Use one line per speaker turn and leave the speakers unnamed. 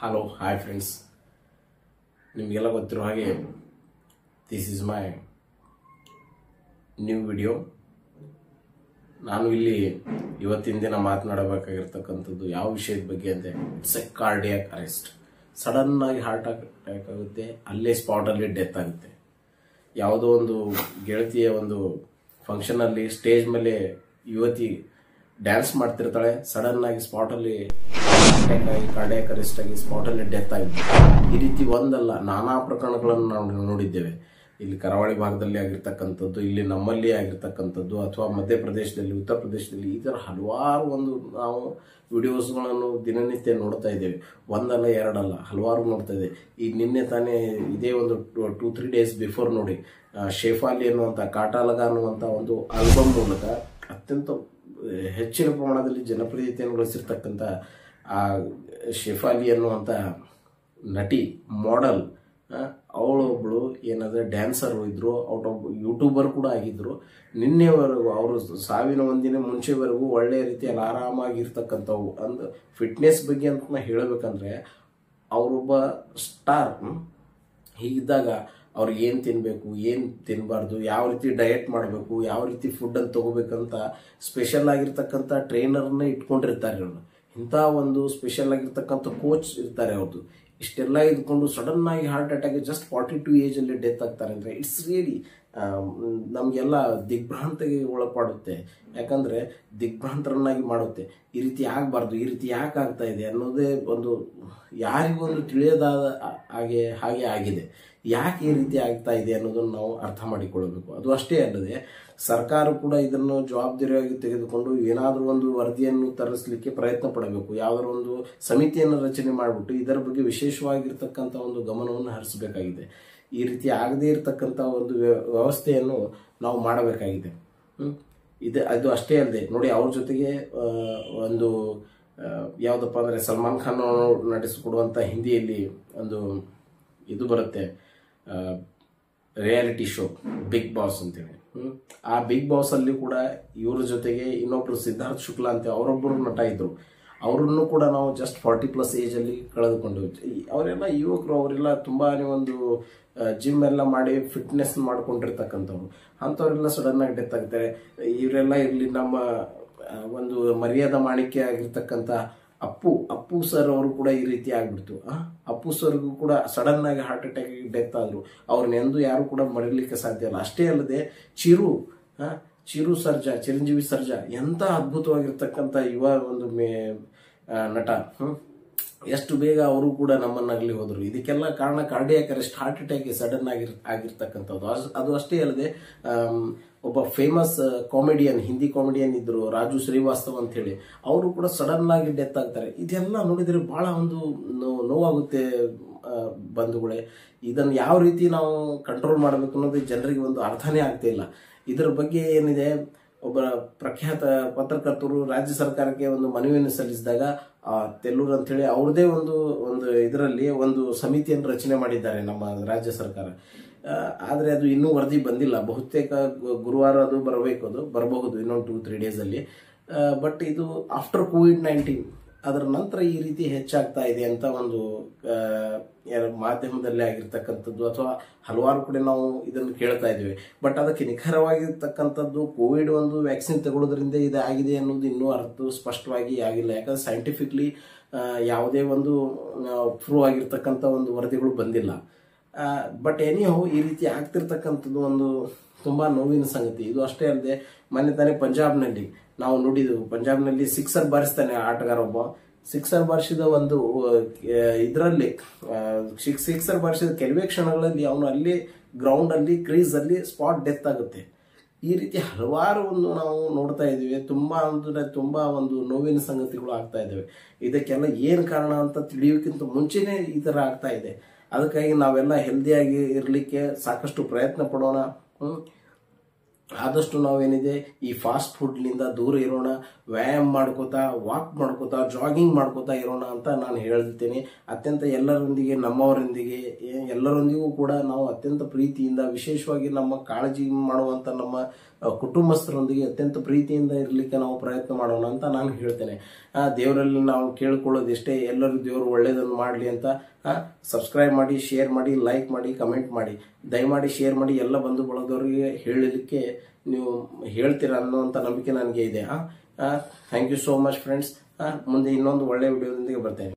Hello hi friends, ನಿಮಗೆಲ್ಲ ಗೊತ್ತಿರೋ ಹಾಗೆ this is my new video. ನಾನು ಇಲ್ಲಿ ಇವತ್ತಿನ ದಿನ ಮಾತನಾಡಬೇಕಾಗಿರ್ತಕ್ಕಂಥದ್ದು ಯಾವ ವಿಷಯದ ಬಗ್ಗೆ ಅಂದರೆ it's A cardiac arrest. Sudden ಆಗಿ ಹಾರ್ಟ್ ಅಟ್ಯಾಕ್ ಆಗುತ್ತೆ, ಅಲ್ಲೇ ಸ್ಪಾಟಲ್ಲಿ ಡೆತ್ ಆಗುತ್ತೆ. ಯಾವುದೋ ಒಂದು ಗೆಳತಿಯ ಒಂದು ಫಂಕ್ಷನಲ್ಲಿ ಸ್ಟೇಜ್ ಮೇಲೆ ಯುವತಿ ಡ್ಯಾನ್ಸ್ ಮಾಡ್ತಿರ್ತಾಳೆ, ಸಡನ್ ಆಗಿ ಸ್ಪಾಟಲ್ಲಿ ಅಟ್ಯಾಕ್ ಆಗಿ ಕಾರ್ಡಿಯಾಕ್ ಅರೆಸ್ಟ್ ಆಗಿ ಸ್ಪಾಟಲ್ಲಿ ಡೆತ್ ಆಗಿದೆ. ಈ ರೀತಿ ಒಂದಲ್ಲ ನಾನಾ ಪ್ರಕರಣಗಳನ್ನು ನಾವು ನೋಡಿದ್ದೇವೆ. ಇಲ್ಲಿ ಕರಾವಳಿ ಭಾಗದಲ್ಲಿ ಆಗಿರ್ತಕ್ಕಂಥದ್ದು, ಇಲ್ಲಿ ನಮ್ಮಲ್ಲಿ ಆಗಿರ್ತಕ್ಕಂಥದ್ದು, ಅಥವಾ ಮಧ್ಯಪ್ರದೇಶದಲ್ಲಿ, ಉತ್ತರ ಪ್ರದೇಶದಲ್ಲಿ, ಈ ಥರ ಹಲವಾರು ಒಂದು ನಾವು ವಿಡಿಯೋಸ್ಗಳನ್ನು ದಿನನಿತ್ಯ ನೋಡ್ತಾ ಇದ್ದೇವೆ. ಒಂದಲ್ಲ ಎರಡಲ್ಲ ಹಲವಾರು ನೋಡ್ತಾ ಇದ್ದೇವೆ. ಈಗ ನಿನ್ನೆ ತಾನೇ ಇದೇ ಒಂದು 2-3 ಡೇಸ್ ಬಿಫೋರ್ ನೋಡಿ, ಶೇಫಾಲಿ ಅನ್ನುವಂಥ ಕಾಟಾಲಗ ಅನ್ನುವಂಥ ಒಂದು ಆಲ್ಬಮ್ ಮೂಲಕ ಅತ್ಯಂತ ಹೆಚ್ಚಿನ ಪ್ರಮಾಣದಲ್ಲಿ ಜನಪ್ರಿಯತೆಯನ್ನು ಗಳಿಸಿರ್ತಕ್ಕಂಥ ಆ ಶೇಫಾಲಿ ಅನ್ನುವಂಥ ನಟಿ, ಮಾಡೆಲ್, ಅವಳೊಬ್ಬಳು ಏನಾದರೆ ಡ್ಯಾನ್ಸರ್ ಇದ್ರು, ಒಬ್ಬ ಯೂಟ್ಯೂಬರ್ ಕೂಡ ಆಗಿದ್ರು. ನಿನ್ನೆವರೆಗೂ ಅವರು ಸಾವಿನ ಒಂದಿನ ಮುಂಚೆವರೆಗೂ ಒಳ್ಳೆಯ ರೀತಿಯಲ್ಲಿ ಆರಾಮಾಗಿರ್ತಕ್ಕಂಥವು. ಅಂದು ಫಿಟ್ನೆಸ್ ಬಗ್ಗೆ ಅಂತ ಹೇಳಬೇಕಂದ್ರೆ ಅವರೊಬ್ಬ ಸ್ಟಾರ್. ಹೀಗಿದ್ದಾಗ ಅವ್ರಿಗೆ ಏನು ತಿನ್ನಬೇಕು, ಏನು ತಿನ್ನಬಾರ್ದು, ಯಾವ ರೀತಿ ಡಯಟ್ ಮಾಡಬೇಕು, ಯಾವ ರೀತಿ ಫುಡ್ಡನ್ನು ತೊಗೋಬೇಕಂತ ಸ್ಪೆಷಲ್ ಆಗಿರ್ತಕ್ಕಂಥ ಟ್ರೈನರ್ನ ಇಟ್ಕೊಂಡಿರ್ತಾರೆ ಅವರು. ಇಂಥ ಒಂದು ಸ್ಪೆಷಲ್ ಆಗಿರ್ತಕ್ಕಂಥ ಕೋಚ್ ಇರ್ತಾರೆ ಅವ್ರದ್ದು. ಇಷ್ಟೆಲ್ಲ ಇದ್ಕೊಂಡು ಸಡನ್ ಆಗಿ ಹಾರ್ಟ್ ಅಟ್ಯಾಕ್ ಜಸ್ಟ್ 42 ಏಜಲ್ಲಿ ಡೆತ್ ಆಗ್ತಾರೆ ಅಂದರೆ ಇಟ್ಸ್ ರಿಯಲಿ ನಮಗೆಲ್ಲ ದಿಗ್ಭ್ರಾಂತಿಗೆ ಒಳಪಡುತ್ತೆ. ಯಾಕಂದರೆ ದಿಗ್ಭ್ರಾಂತರನ್ನಾಗಿ ಮಾಡುತ್ತೆ. ಈ ರೀತಿ ಆಗಬಾರ್ದು, ಈ ರೀತಿ ಯಾಕೆ ಆಗ್ತಾ ಇದೆ ಅನ್ನೋದೇ ಒಂದು ಯಾರಿಗೊಂದು ತಿಳಿಯದಾದ ಹಾಗೆ ಆಗಿದೆ. ಯಾಕೆ ಈ ರೀತಿ ಆಗ್ತಾ ಇದೆ ಅನ್ನೋದನ್ನು ನಾವು ಅರ್ಥ ಮಾಡಿಕೊಳ್ಳಬೇಕು. ಅದು ಅಷ್ಟೇ ಅಲ್ಲದೆ ಸರ್ಕಾರ ಕೂಡ ಇದನ್ನು ಜವಾಬ್ದಾರಿಯಾಗಿ ತೆಗೆದುಕೊಂಡು ಏನಾದರೂ ಒಂದು ವರದಿಯನ್ನು ತರಿಸಲಿಕ್ಕೆ ಪ್ರಯತ್ನ ಪಡಬೇಕು. ಯಾವುದಾದ್ರು ಒಂದು ಸಮಿತಿಯನ್ನು ರಚನೆ ಮಾಡಿಬಿಟ್ಟು ಇದರ ಬಗ್ಗೆ ವಿಶೇಷವಾಗಿರ್ತಕ್ಕಂಥ ಒಂದು ಗಮನವನ್ನು ಹರಿಸಬೇಕಾಗಿದೆ. ಈ ರೀತಿ ಆಗದೇ ಇರತಕ್ಕಂಥ ಒಂದು ವ್ಯವಸ್ಥೆಯನ್ನು ನಾವು ಮಾಡಬೇಕಾಗಿದೆ. ಅದು ಅಷ್ಟೇ ಅಲ್ಲದೆ ನೋಡಿ, ಅವ್ರ ಜೊತೆಗೆ ಒಂದು ಯಾವುದಪ್ಪ ಅಂದರೆ ಸಲ್ಮಾನ್ ಖಾನ್ ಅವರು ನಡೆಸಿಕೊಡುವಂಥ ಹಿಂದಿಯಲ್ಲಿ ಒಂದು ಇದು ಬರುತ್ತೆ, ರಿಯಾಲಿಟಿ ಶೋ ಬಿಗ್ ಬಾಸ್ ಅಂತೇಳಿ. ಆ ಬಿಗ್ ಬಾಸ್ ಅಲ್ಲಿ ಕೂಡ ಇವ್ರ ಜೊತೆಗೆ ಇನ್ನೊಬ್ರು ಸಿದ್ಧಾರ್ಥ್ ಶುಕ್ಲಾ ಅಂತ ಅವರೊಬ್ಬರು ನಟ ಇದ್ರು. ಅವರನ್ನು ಕೂಡ ನಾವು ಜಸ್ಟ್ 40+ ಏಜಲ್ಲಿ ಕಳೆದುಕೊಂಡು, ಅವರೆಲ್ಲ ಯುವಕರು, ಅವರೆಲ್ಲ ತುಂಬಾ ಒಂದು ಜಿಮ್ ಎಲ್ಲ ಮಾಡಿ ಫಿಟ್ನೆಸ್ ಮಾಡ್ಕೊಂಡಿರ್ತಕ್ಕಂಥವ್ರು. ಅಂಥವರೆಲ್ಲ ಸಡನ್ ಆಗಿ ಡೆತ್ ಆಗ್ತಾರೆ. ಇವರೆಲ್ಲ ಇರಲಿ, ನಮ್ಮ ಒಂದು ಮರ್ಯಾದಾ ಮಾಣಿಕ್ಯ ಆಗಿರ್ತಕ್ಕಂಥ ಅಪ್ಪು ಸರ್ ಅವರು ಕೂಡ ಈ ರೀತಿ ಆಗ್ಬಿಡ್ತು. ಅಪ್ಪು ಸರ್ಗೂ ಕೂಡ ಸಡನ್ ಆಗಿ ಹಾರ್ಟ್ ಅಟ್ಯಾಕ್ ಡೆತ್ ಆದ್ರು. ಅವ್ರನ್ನ ಎಂದು ಯಾರು ಕೂಡ ಮರೀಲಿಕ್ಕೆ ಸಾಧ್ಯ ಇಲ್ಲ. ಅಷ್ಟೇ ಅಲ್ಲದೆ ಚಿರು ಸರ್ಜಾ, ಚಿರಂಜೀವಿ ಸರ್ಜಾ ಎಂತ ಅದ್ಭುತವಾಗಿರ್ತಕ್ಕಂಥ ಯುವ ಒಂದು ನಟ, ಎಷ್ಟು ಬೇಗ ಅವರು ಕೂಡ ನಮ್ಮನ್ನಾಗಲಿ ಹೋದರು. ಇದಕ್ಕೆಲ್ಲ ಕಾರಣ cardiac arrest, heart attack sudden ಆಗಿರ್ತಕ್ಕಂಥದ್ದು. ಅದು ಅಷ್ಟೇ ಅಲ್ಲದೆ ಒಬ್ಬ ಫೇಮಸ್ ಕಾಮಿಡಿಯನ್, ಹಿಂದಿ ಕಾಮಿಡಿಯನ್ ಇದ್ರು, ರಾಜು ಶ್ರೀವಾಸ್ತವ್ ಅಂತ ಹೇಳಿ, ಅವರು ಕೂಡ ಸಡನ್ ಆಗಿ ಡೆತ್ ಆಗ್ತಾರೆ. ಇದೆಲ್ಲ ನೋಡಿದರೆ ಬಹಳ ಒಂದು ನೋವಾಗುತ್ತೆ ಬಂಧುಗಳೇ. ಇದನ್ನು ಯಾವ ರೀತಿ ನಾವು ಕಂಟ್ರೋಲ್ ಮಾಡಬೇಕು ಅನ್ನೋದು ಜನರಿಗೆ ಒಂದು ಅರ್ಥನೇ ಆಗ್ತಾ ಇಲ್ಲ. ಇದರ ಬಗ್ಗೆ ಏನಿದೆ, ಒಬ್ಬ ಪ್ರಖ್ಯಾತ ಪತ್ರಕರ್ತರು ರಾಜ್ಯ ಸರ್ಕಾರಕ್ಕೆ ಒಂದು ಮನವಿಯನ್ನು ಸಲ್ಲಿಸಿದಾಗ ತೆಲ್ಲೂರು ಅಂತ ಹೇಳಿ ಅವ್ರದೇ ಒಂದು ಇದರಲ್ಲಿ ಒಂದು ಸಮಿತಿಯನ್ನು ರಚನೆ ಮಾಡಿದ್ದಾರೆ ನಮ್ಮ ರಾಜ್ಯ ಸರ್ಕಾರ. ಆದರೆ ಅದು ಇನ್ನೂ ವರದಿ ಬಂದಿಲ್ಲ. ಬಹುತೇಕ ಗುರುವಾರ ಅದು ಬರಬಹುದು ಇನ್ನೊಂದು 2-3 ಡೇಸಲ್ಲಿ. ಬಟ್ ಇದು ಆಫ್ಟರ್ COVID-19 ಅದರ ನಂತರ ಈ ರೀತಿ ಹೆಚ್ಚಾಗ್ತಾ ಇದೆ ಅಂತ ಒಂದು ಮಾಧ್ಯಮದಲ್ಲಿ ಆಗಿರ್ತಕ್ಕಂಥದ್ದು, ಅಥವಾ ಹಲವಾರು ಕಡೆ ನಾವು ಇದನ್ನು ಕೇಳ್ತಾ ಇದ್ದೇವೆ. ಬಟ್ ಅದಕ್ಕೆ ನಿಖರವಾಗಿರ್ತಕ್ಕಂಥದ್ದು ಕೋವಿಡ್ ಒಂದು ವ್ಯಾಕ್ಸಿನ್ ತಗೊಳ್ಳೋದ್ರಿಂದ ಇದು ಆಗಿದೆ ಅನ್ನೋದು ಇನ್ನೂ ಸ್ಪಷ್ಟವಾಗಿ ಆಗಿಲ್ಲ. ಯಾಕಂದ್ರೆ ಸೈಂಟಿಫಿಕ್ಲಿ ಯಾವುದೇ ಒಂದು ಪ್ರೂವ್ ಆಗಿರ್ತಕ್ಕಂಥ ಒಂದು ವರದಿಗಳು ಬಂದಿಲ್ಲ. ಬಟ್ ಎನಿಹೌ ಈ ರೀತಿ ಆಗ್ತಿರ್ತಕ್ಕಂಥದ್ದು ಒಂದು ತುಂಬಾ ನೋವಿನ ಸಂಗತಿ. ಇದು ಅಷ್ಟೇ ಅಲ್ಲದೆ ಮೊನ್ನೆ ತಾನೇ ಪಂಜಾಬ್ನಲ್ಲಿ ನಾವು ನೋಡಿದೆವು. ಪಂಜಾಬ್ನಲ್ಲಿ 6 ಬಾರಿಸ್ತಾನೆ ಆಟಗಾರ ಒಬ್ಬ. 6 ಬಾರಿಸಿದ ಒಂದು ಇದರಲ್ಲಿ 6 ಬಾರಿಸಿದ ಕೆಲವೇ ಕ್ಷಣಗಳಲ್ಲಿ ಅವನು ಅಲ್ಲಿ ಗ್ರೌಂಡ್ ಅಲ್ಲಿ ಕ್ರೀಸ್ ಅಲ್ಲಿ ಸ್ಪಾಟ್ ಡೆತ್ ಆಗುತ್ತೆ. ಈ ರೀತಿ ಹಲವಾರು ಒಂದು ನಾವು ನೋಡ್ತಾ ಇದ್ದೀವಿ. ತುಂಬಾ ಒಂದು ನೋವಿನ ಸಂಗತಿಗಳು ಆಗ್ತಾ ಇದ್ದಾವೆ. ಇದಕ್ಕೆಲ್ಲ ಏನು ಕಾರಣ ಅಂತ ತಿಳಿಯೋಕ್ಕಿಂತ ಮುಂಚೆನೆ ಈ ತರ ಆಗ್ತಾ ಇದೆ. ಅದಕ್ಕಾಗಿ ನಾವೆಲ್ಲ ಹೆಲ್ದಿಯಾಗಿ ಇರಲಿಕ್ಕೆ ಸಾಕಷ್ಟು ಪ್ರಯತ್ನ ಪಡೋಣ. ಆದಷ್ಟು ನಾವೇನಿದೆ ಈ ಫಾಸ್ಟ್ ಫುಡ್ನಿಂದ ದೂರ ಇರೋಣ, ವ್ಯಾಯಾಮ ಮಾಡ್ಕೋತಾ, ವಾಕ್ ಮಾಡ್ಕೋತಾ, ಜಾಗಿಂಗ್ ಮಾಡ್ಕೋತಾ ಇರೋಣ ಅಂತ ನಾನು ಹೇಳ್ತೀನಿ. ಅತ್ಯಂತ ಎಲ್ಲರೊಂದಿಗೆ, ನಮ್ಮವರೊಂದಿಗೆ, ಎಲ್ಲರೊಂದಿಗೂ ಕೂಡ ನಾವು ಅತ್ಯಂತ ಪ್ರೀತಿಯಿಂದ, ವಿಶೇಷವಾಗಿ ನಮ್ಮ ಕಾಳಜಿ ಮಾಡುವಂತ ನಮ್ಮ ಕುಟುಂಬಸ್ಥರೊಂದಿಗೆ ಅತ್ಯಂತ ಪ್ರೀತಿಯಿಂದ ಇರಲಿಕ್ಕೆ ನಾವು ಪ್ರಯತ್ನ ಮಾಡೋಣ ಅಂತ ನಾನು ಹೇಳ್ತೇನೆ. ದೇವರಲ್ಲಿ ನಾವು ಕೇಳ್ಕೊಳ್ಳೋದಿಷ್ಟೇ, ಎಲ್ಲರೂ ದೇವರು ಒಳ್ಳೇದನ್ನು ಮಾಡಲಿ ಅಂತ. ಸಬ್ಸ್ಕ್ರೈಬ್ ಮಾಡಿ, ಶೇರ್ ಮಾಡಿ, ಲೈಕ್ ಮಾಡಿ, ಕಮೆಂಟ್ ಮಾಡಿ, ದಯಮಾಡಿ ಶೇರ್ ಮಾಡಿ. ಎಲ್ಲ ಬಂಧು ಬಳಗದವರಿಗೆ ಹೇಳಲಿಕ್ಕೆ ನೀವು ಹೇಳ್ತೀರಾ ಅನ್ನುವಂಥ ನಂಬಿಕೆ ನನಗೆ ಇದೆ. Thank you so much friends. ಮುಂದೆ ಇನ್ನೊಂದು ಒಳ್ಳೆ ವಿಡಿಯೋದೊಂದಿಗೆ ಬರ್ತೇನೆ.